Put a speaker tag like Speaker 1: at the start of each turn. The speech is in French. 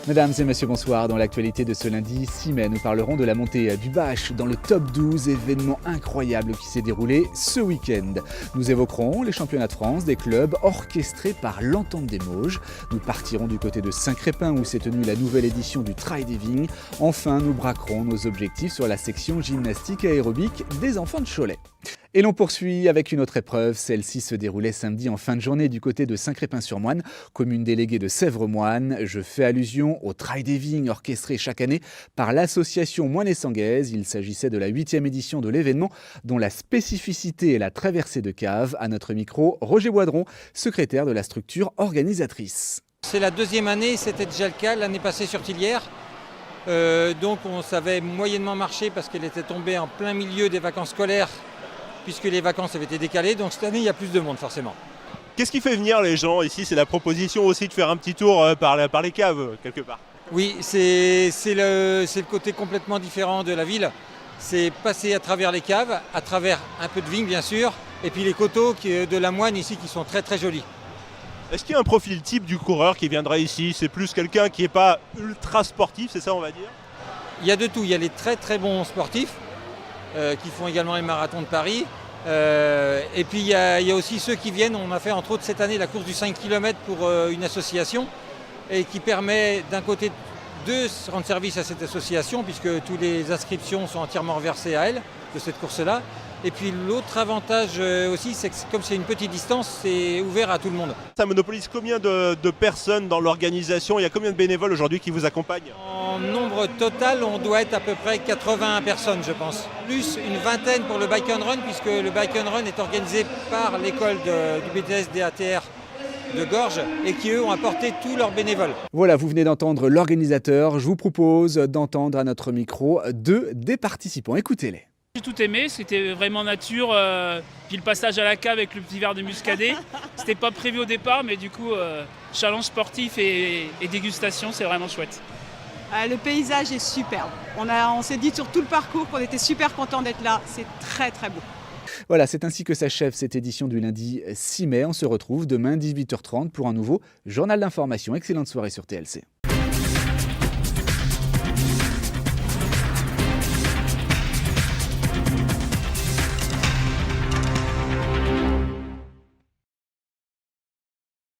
Speaker 1: Mesdames et messieurs, bonsoir. Dans l'actualité de ce lundi 6 mai, nous parlerons de la montée du Bach dans le top 12, événement incroyable qui s'est déroulé ce week-end. Nous évoquerons les championnats de France des clubs orchestrés par l'Entente des Mauges. Nous partirons du côté de Saint-Crépin où s'est tenue la nouvelle édition du Trail Diving. Enfin, nous braquerons nos objectifs sur la section gymnastique aérobique des enfants de Cholet. Et l'on poursuit avec une autre épreuve. Celle-ci se déroulait samedi en fin de journée du côté de Saint-Crépin-sur-Moine, commune déléguée de Sèvres-Moine. Je fais allusion au Trail Diving orchestré chaque année par l'association Moine-et-Sanguaise. Il s'agissait de la 8e édition de l'événement dont la spécificité est la traversée de cave. À notre micro, Roger Boidron, secrétaire de la structure organisatrice.
Speaker 2: C'est la deuxième année, c'était déjà le cas l'année passée sur Tillières. Donc on savait moyennement marcher parce qu'elle était tombée en plein milieu des vacances scolaires puisque les vacances avaient été décalées. Donc cette année, il y a plus de monde forcément.
Speaker 3: Qu'est-ce qui fait venir les gens ici? C'est la proposition aussi de faire un petit tour par les caves, quelque part.
Speaker 2: Oui, c'est le côté complètement différent de la ville. C'est passer à travers les caves, à travers un peu de vigne bien sûr, et puis les coteaux de la Moine ici qui sont très très jolis.
Speaker 3: Est-ce qu'il y a un profil type du coureur qui viendrait ici? C'est plus quelqu'un qui n'est pas ultra sportif, c'est ça on va dire?
Speaker 2: Il y a de tout, il y a les très très bons sportifs qui font également les marathons de Paris. Et puis il y a aussi ceux qui viennent, on a fait entre autres cette année la course du 5 km pour une association et qui permet d'un côté de se rendre service à cette association puisque toutes les inscriptions sont entièrement reversées à elle de cette course-là. Et puis l'autre avantage aussi, c'est que comme c'est une petite distance, c'est ouvert à tout le monde.
Speaker 3: Ça monopolise combien de personnes dans l'organisation? Il y a combien de bénévoles aujourd'hui qui vous accompagnent?
Speaker 2: En nombre total, on doit être à peu près 80 personnes, je pense. Plus une vingtaine pour le Bike and Run, puisque le Bike and Run est organisé par l'école du BTS DATR de Gorges et qui, eux, ont apporté tous leurs bénévoles.
Speaker 1: Voilà, vous venez d'entendre l'organisateur. Je vous propose d'entendre à notre micro deux des participants. Écoutez-les.
Speaker 4: J'ai tout aimé, c'était vraiment nature, puis le passage à la cave avec le petit verre de muscadet, c'était pas prévu au départ, mais du coup, challenge sportif et dégustation, c'est vraiment chouette.
Speaker 5: Le paysage est superbe, on s'est dit sur tout le parcours qu'on était super contents d'être là, c'est très très beau.
Speaker 1: Voilà, c'est ainsi que s'achève cette édition du lundi 6 mai. On se retrouve demain 18h30 pour un nouveau journal d'information. Excellente soirée sur TLC.